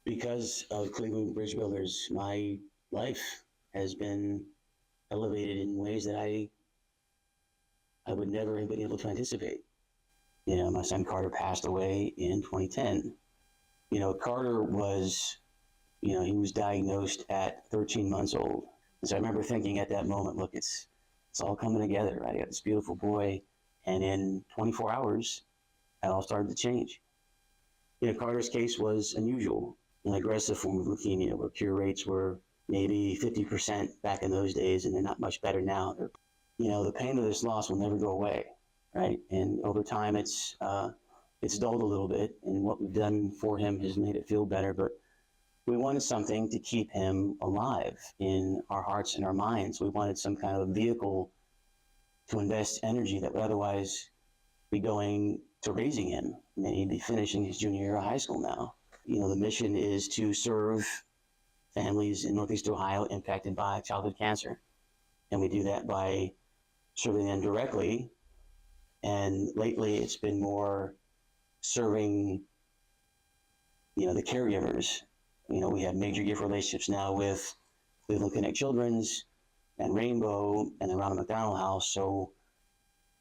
Because of Cleveland Bridge Builders, my life has been elevated in ways that I would never have been able to anticipate. My son Carter passed away in 2010. Carter was, he was diagnosed at 13 months old. And so I remember thinking at that moment, look, it's all coming together, right? I got this beautiful boy, and in 24 hours, it all started to change. Carter's case was unusual, an aggressive form of leukemia where cure rates were maybe 50% back in those days, and they're not much better now. The pain of this loss will never go away, right? And over time, it's dulled a little bit, and what we've done for him has made it feel better. But we wanted something to keep him alive in our hearts and our minds. We wanted some kind of vehicle to invest energy that would otherwise be going to raising him. He'd be finishing his junior year of high school now. The mission is to serve families in Northeast Ohio impacted by childhood cancer. And we do that by serving them directly. And lately it's been more serving, the caregivers. We have major gift relationships now with Cleveland Connect Children's and Rainbow and the Ronald McDonald House. So,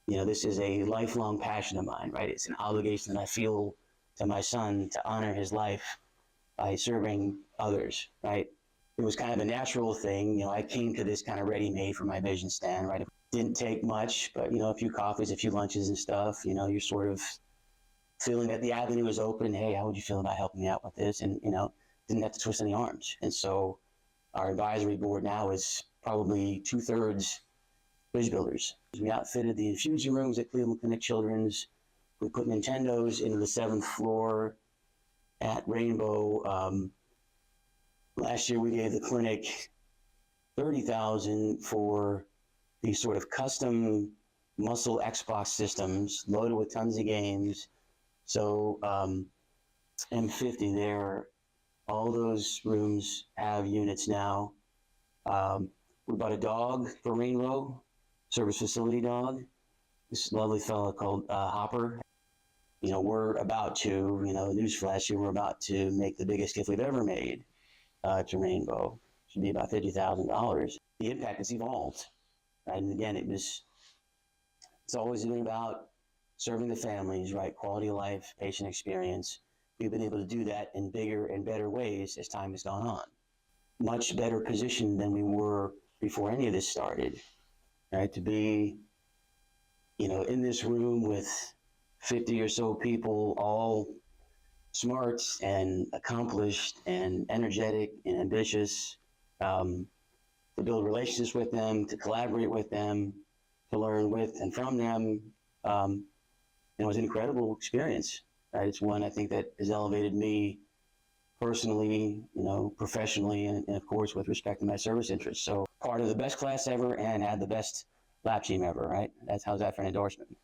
this is a lifelong passion of mine, right? It's an obligation that I feel to my son to honor his life by serving others, right? It was kind of a natural thing. I came to this kind of ready-made for my vision stand, right? It didn't take much, but, a few coffees, a few lunches and stuff, you're sort of feeling that the avenue is open. Hey, how would you feel about helping me out with this? And, didn't have to twist any arms. And so our advisory board now is probably 2/3 bridge builders. We outfitted the infusion rooms at Cleveland Connect Children's. We put Nintendos into the 7th floor at Rainbow. Last year we gave the clinic $30,000 for these sort of custom muscle Xbox systems loaded with tons of games. So M50 there, all those rooms have units now. We bought a dog for Rainbow, service facility dog. This lovely fellow called Hopper. We're about to, newsflash here, we're about to make the biggest gift we've ever made to Rainbow. Should be about $50,000. The impact has evolved, right? And again, it's always been about serving the families, right? Quality of life, patient experience. We've been able to do that in bigger and better ways as time has gone on. Much better positioned than we were before any of this started, right? To be, in this room with 50 or so people, all smart and accomplished and energetic and ambitious, to build relationships with them, to collaborate with them, to learn with and from them. It was an incredible experience. Right? It's one I think that has elevated me personally, professionally, and of course with respect to my service interests. So part of the best class ever and had the best lab team ever, right? How's that for an endorsement?